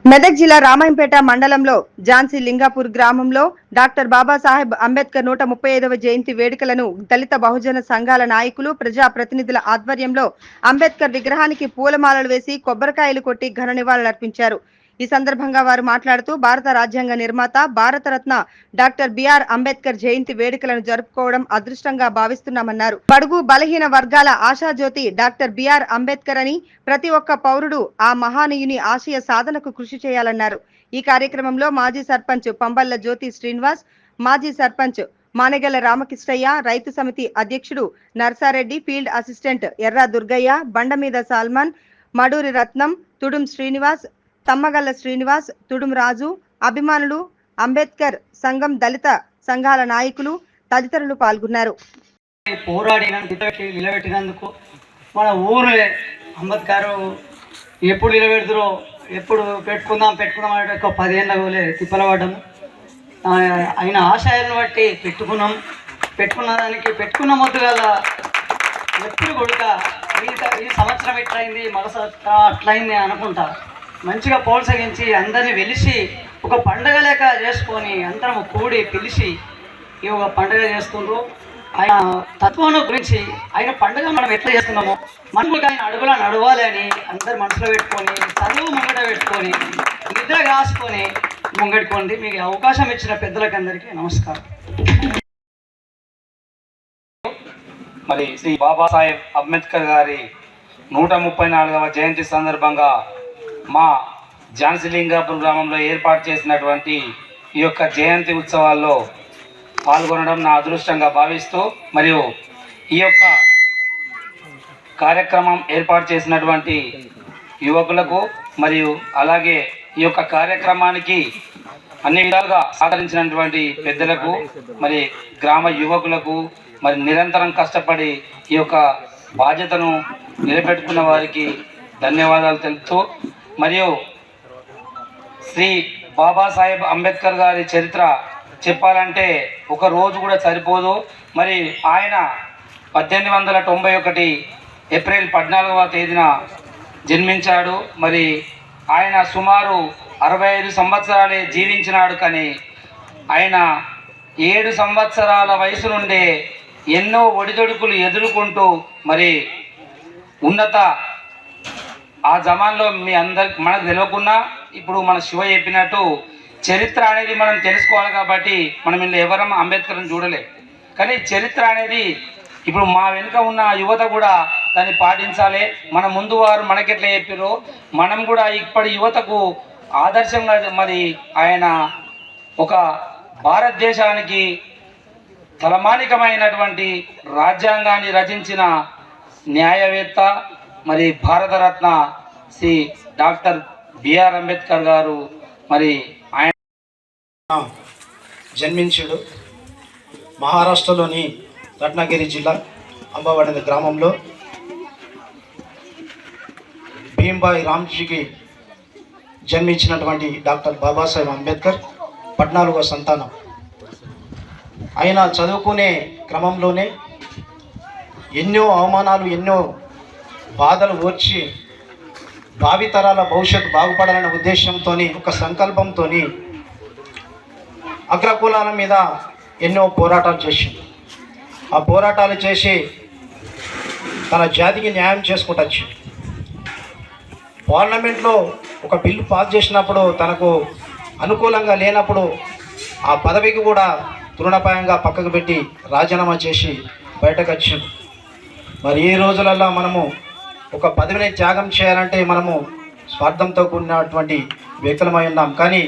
మెదక్ జిల్లా రామాయంపేట మండలంలో ఝాన్సీ లింగాపూర్ గ్రామంలో డాక్టర్ బాబాసాహెబ్ అంబేద్కర్ 135వ జయంతి వేడుకలను దళిత బహుజన సంఘాల నాయకులు ప్రజా ప్రతినిధుల ఆధ్వర్యంలో అంబేద్కర్ విగ్రహానికి పూలమాలలు వేసి కొబ్బరికాయలు కొట్టి ఘన నివాళులర్పించారు। ఈ సందర్భంగా వారు మాట్లాడుతూ భారత రాజ్యాంగ నిర్మాత భారతరత్న డాక్టర్ బిఆర్ అంబేద్కర్ జయంతి వేడుకలను జరుపుకోవడం అదృష్టంగా భావిస్తున్నామన్నారు। బడుగు బలహీన వర్గాల ఆశాజ్యోతి డాక్టర్ బిఆర్ అంబేద్కర్ అని ప్రతి ఒక్క పౌరుడు ఆ మహానీయుని ఆశయ సాధనకు కృషి చేయాలన్నారు। ఈ కార్యక్రమంలో మాజీ సర్పంచ్ పంబల్ల జ్యోతి శ్రీనివాస్, మాజీ సర్పంచ్ మానెగల రామకృష్ణయ్య, రైతు సమితి అధ్యక్షుడు నర్సారెడ్డి, ఫీల్డ్ అసిస్టెంట్ ఎర్ర దుర్గయ్య, బండమీద సాల్మన్, మడూరి రత్నం, తుడుం శ్రీనివాస్, తమ్మగల్ల శ్రీనివాస్, తుడుం రాజు, అభిమానులు, అంబేద్కర్ సంఘం దళిత సంఘాల నాయకులు తదితరులు పాల్గొన్నారు। నిలబెట్టినందుకు మన ఊరే అంబేద్కర్ ఎప్పుడు నిలబెడతారో ఎప్పుడు పెట్టుకుందాం అంటే ఒక 10 ఏళ్ళ తిప్పలపడ్డాము। ఆయన ఆశయాలను బట్టి పెట్టుకున్న దానికి పెట్టుకున్న మొద్దు గల ఎప్పుడు కొడుక ఈ సంవత్సరం ఎట్లయింది అట్లయింది అనుకుంటా మంచిగా ప్రోత్సహించి అందరినీ వెలిసి ఒక పండగ లేక చేసుకొని అందరం కూడి పిలిచి ఈ ఒక పండుగ చేస్తుండ్రు। ఆయన తత్వం గురించి ఆయన పండుగ మనం ఎట్లా చేస్తున్నామో మనం ఆయన అడుగులా నడవాలి అని అందరు మనసులో పెట్టుకొని చదువు ముంగట పెట్టుకొని నిద్ర కాసుకొని ముంగట్టుకోండి। మీకు అవకాశం ఇచ్చిన పెద్దలకు అందరికీ నమస్కారం। మరి శ్రీ బాబాసాహెబ్ అంబేద్కర్ గారి 134వ జయంతి సందర్భంగా మా ఝాన్సీ లింగాపూర్ గ్రామంలో ఏర్పాటు చేసినటువంటి ఈ యొక్క జయంతి ఉత్సవాల్లో పాల్గొనడం నా అదృష్టంగా భావిస్తూ, మరియు ఈ యొక్క కార్యక్రమం ఏర్పాటు చేసినటువంటి యువకులకు మరియు అలాగే ఈ యొక్క కార్యక్రమానికి అన్ని విధాలుగా సహకరించినటువంటి పెద్దలకు మరి గ్రామ యువకులకు మరి నిరంతరం కష్టపడి ఈ యొక్క బాధ్యతను నిలబెట్టుకున్న వారికి ధన్యవాదాలు తెలుపుతూ, మరియు శ్రీ బాబాసాహెబ్ అంబేద్కర్ గారి చరిత్ర చెప్పాలంటే ఒక రోజు కూడా సరిపోదు। మరి ఆయన 1891 ఏప్రిల్ 14వ తేదీన జన్మించాడు। మరి ఆయన సుమారు 65 సంవత్సరాలే జీవించినాడు, కానీ ఆయన 7 సంవత్సరాల వయసు నుండే ఎన్నో ఒడిదొడుకులు ఎదుర్కొంటూ మరి ఉన్నత ఆ జమాన్లో మీ అందరికి మనకు తెలియకున్నా ఇప్పుడు మన శివ చెప్పినట్టు చరిత్ర అనేది మనం తెలుసుకోవాలి కాబట్టి మనం ఇలా ఎవరం అంబేద్కర్ని చూడలే, కానీ చరిత్ర అనేది ఇప్పుడు మా వెనుక ఉన్న యువత కూడా దాన్ని పాటించాలి। మన ముందు వారు మనకెట్లా చెప్పారో మనం కూడా ఇప్పటి యువతకు ఆదర్శంగా మరి ఆయన ఒక భారతదేశానికి తలమానికమైనటువంటి రాజ్యాంగాన్ని రచించిన న్యాయవేత్త మరి భారతరత్న శ్రీ డాక్టర్ బిఆర్ అంబేద్కర్ గారు మరి ఆయన జన్మించాడు। మహారాష్ట్రలోని రత్నగిరి జిల్లా అంబవడి గ్రామంలో భీంబాయి రామ్జీకి జన్మించినటువంటి డాక్టర్ బాబాసాహెబ్ అంబేద్కర్ 14వ సంతానం। ఆయన చదువుకునే క్రమంలోనే ఎన్నో అవమానాలు ఎన్నో బాధలు ఓర్చి భావితరాల భవిష్యత్తు బాగుపడాలనే ఉద్దేశంతో ఒక సంకల్పంతో అగ్రకులాల మీద ఎన్నో పోరాటాలు చేసింది। ఆ పోరాటాలు చేసి తన జాతికి న్యాయం చేసుకుంటూ వచ్చింది। పార్లమెంట్లో ఒక బిల్లు పాస్ చేసినప్పుడు తనకు అనుకూలంగా లేనప్పుడు ఆ పదవికి కూడా తృణపాయంగా పక్కకు పెట్టి రాజీనామా చేసి బయటకు వచ్చింది। మరి ఈ రోజులలో మనము ఒక పదవిని త్యాగం చేయాలంటే మనము స్వార్థంతో కూడినటువంటి వ్యక్తులమై ఉన్నాం, కానీ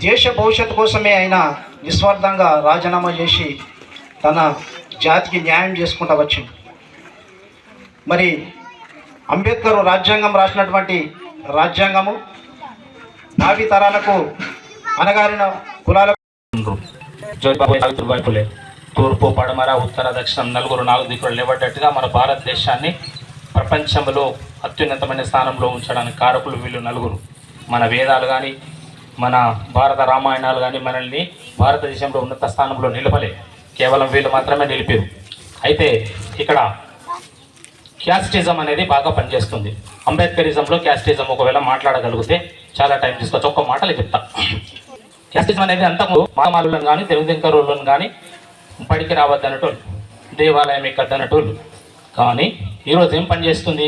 దేశ భవిష్యత్తు కోసమే ఆయన నిస్వార్థంగా రాజీనామా చేసి తన జాతికి న్యాయం చేసుకుంటూ వచ్చింది। మరి అంబేద్కర్ రాజ్యాంగం రాసినటువంటి రాజ్యాంగము భావి తరాలకు అనగారిన కులాలకు తూర్పు పడమర ఉత్తర దక్షిణం నలుగురు 4 దిక్కులు నిలబడ్డట్టుగా మన భారతదేశాన్ని ప్రపంచంలో అత్యున్నతమైన స్థానంలో ఉంచడానికి కారకులు వీళ్ళు నలుగురు। మన వేదాలు కానీ మన భారత రామాయణాలు కానీ మనల్ని భారతదేశంలో ఉన్నత స్థానంలో నిలపలే, కేవలం వీళ్ళు మాత్రమే నిలిపారు। అయితే ఇక్కడ క్యాస్టిజం అనేది బాగా పనిచేస్తుంది। అంబేద్కరిజంలో క్యాస్టిజం ఒకవేళ మాట్లాడగలిగితే చాలా టైం తీసుకోవచ్చు. ఒక్క మాటలు చెప్తా. క్యాస్టిజం అనేది అంతకు మామాలను కానీ తెలుగుదెంకరులను కానీ బడికి రావద్దన్నటోళ్ళు, దేవాలయం ఎక్కద్దన్నటోళ్ళు. కానీ ఈరోజు ఏం పని చేస్తుంది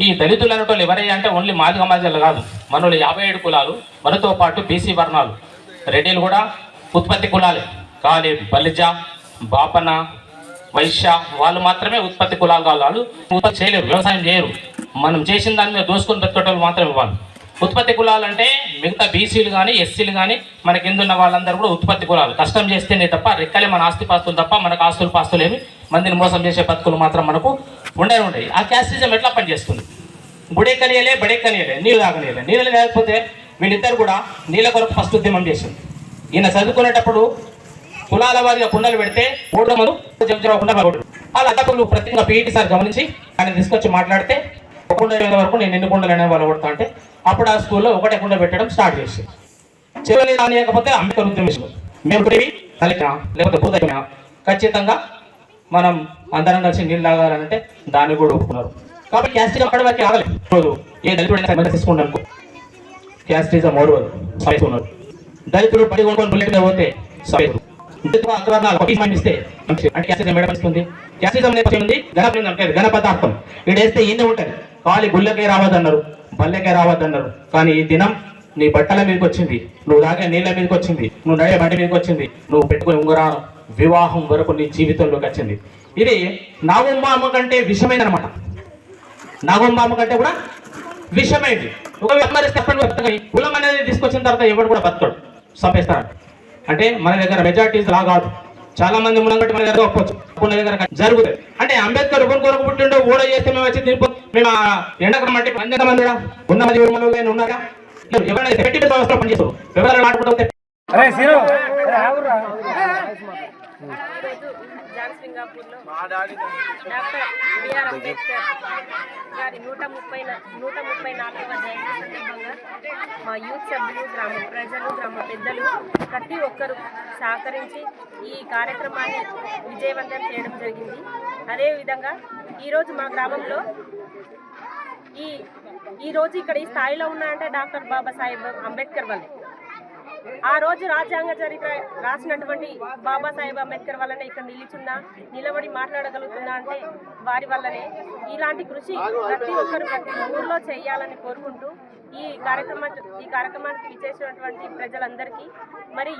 ఈ దళితులు అనేటోళ్ళు ఎవరయ్యా అంటే ఓన్లీ మాదిగ మాదిగలు కాదు, మనోళ్ళు 57 కులాలు, మనతో పాటు బీసీ వర్ణాలు, రెడ్డిలు కూడా ఉత్పత్తి కులాలే. కానీ బలిజ, బాపన, వైశ్య వాళ్ళు మాత్రమే ఉత్పత్తి కులాలు కాదు. వాళ్ళు ఉత్పత్తి చేయలేరు, వ్యవసాయం చేయరు. మనం చేసిన దాని మీద దోసుకొని బతికేటోళ్ళు మాత్రమే వాళ్ళు ఉత్పత్తి కులాలు. అంటే మిగతా బీసీలు కానీ ఎస్సీలు కానీ మన కింద ఉన్న వాళ్ళందరూ కూడా ఉత్పత్తి కులాలు. కష్టం చేస్తేనే తప్ప రెక్కలే మన ఆస్తిపాస్తులు తప్ప మనకు ఆస్తులు పాస్తులు ఏమి మందిని మోసం చేసే బతుకులు మాత్రం మనకు ఉండేవి. ఆ క్యాస్టిజం ఎట్లా పనిచేస్తుంది? గుడే కనియలే, బడే కనియలే, నీళ్ళు తాగనియలే. నీళ్ళు లేకపోతే వీళ్ళిద్దరు కూడా నీళ్ళ కొరకు ఫస్ట్ ఉద్యమం చేసింది. ఈయన చదువుకునేటప్పుడు కులాల వారిగా కుండలు పెడితే 3 మంది వాళ్ళ అధ్యాపకులు ప్రత్యేకంగా పీఈటీ సార్ గమనించి ఆయన తీసుకొచ్చి మాట్లాడితే ఒక కుండ వరకు నేను ఎన్ని కుండలు అనే వాళ్ళు కొడతా అంటే అప్పుడు ఆ స్కూల్లో ఒకటే కుండ పెట్టడం స్టార్ట్ చేసి చివరి రానియకపోతే అంబేద్కర్ ఉద్యమించారు. మేము లేకపోతే భూదైనా ఖచ్చితంగా మనం అందరం కలిసి నీళ్ళు తాగాలంటే దాన్ని కూడా ఒప్పుకున్నారు. కాబట్టి క్యాస్టిజం అక్కడి వరకు ఆగలేదు. రోజు ఏ దళితుడు తీసుకుంటాను అనుకో క్యాస్టిజం ఓడవదు, ఉన్నారు. దళితుడు పడి కొనుక్కొని బుల్లెట్ మీద పోతే ఇస్తే అంటే క్యాస్టిజం ఏడపడుతుంది. క్యాస్టిజం ఉంది ఘన పదార్థం ఇడేస్తే ఈయన ఉంటుంది. ఖాళీ గుళ్ళకే రావద్దన్నారు, బల్లెకే రావద్దన్నారు. కానీ ఈ దినం నీ బట్టల మీదకి వచ్చింది, నువ్వు తాగే నీళ్ళ మీదకి వచ్చింది, నువ్వు నడే బండి మీదకి వచ్చింది, నువ్వు పెట్టుకునే ఉంగరాను వివాహం వరకు నీ జీవితంలోకి వచ్చింది. ఇది నాగుంబామ కంటే విషమైంది అనమాట. నాగుంబామ కంటే కూడా విషమైంది. కులం అనేది తీసుకొచ్చిన తర్వాత ఎవరు కూడా బతకడు, చంపేస్తాడు. అంటే మన దగ్గర మెజార్టీస్ లా కాదు, చాలా మంది మునంగట్టి మన దగ్గర ఒప్పొచ్చు, మన దగ్గర జరుగుతుంది. అంటే అంబేద్కర్ ఒకరి కొరకు పుట్టిండో ఓడ చేస్తే మేము వచ్చి మేము ఎండకం అంటే మంది ఉన్న మంది ఉన్నారా? ఎవరైనా సెక్యూరిటీ వ్యవస్థలో పనిచేస్తారు, ఎవరైనా మాట్లాడుకుంటే డాక్టర్ బిఆర్ అంబేద్కర్ గారి 134వ జయంతి సందర్భంగా మా యూత్ సభ్యులు, గ్రామ ప్రజలు, గ్రామ పెద్దలు ప్రతి ఒక్కరూ సహకరించి ఈ కార్యక్రమాన్ని విజయవంతం చేయడం జరిగింది. అదేవిధంగా ఈరోజు మా గ్రామంలో ఈరోజు ఇక్కడ ఈ స్థాయిలో ఉన్నాయంటే డాక్టర్ బాబాసాహెబ్ అంబేద్కర్ వల్లే. ఆ రోజు రాజ్యాంగ చరిత్ర రాసినటువంటి బాబాసాహెబ్ అంబేద్కర్ వల్లనే ఇక్కడ నిలబడి మాట్లాడగలుగుతున్నా అంటే వారి వల్లనే. ఇలాంటి కృషి ప్రతి ఒక్కరు ప్రతి ఊర్లో చేయాలని కోరుకుంటూ ఈ కార్యక్రమానికి విచ్చేసినటువంటి ప్రజలందరికీ మరి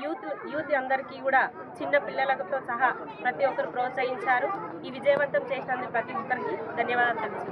యూత్ అందరికీ కూడా చిన్న పిల్లలతో సహా ప్రతి ఒక్కరు ప్రోత్సహించారు. ఈ విజయవంతం చేసినందుకు ప్రతి ఒక్కరికి ధన్యవాదాలు తెలుసు.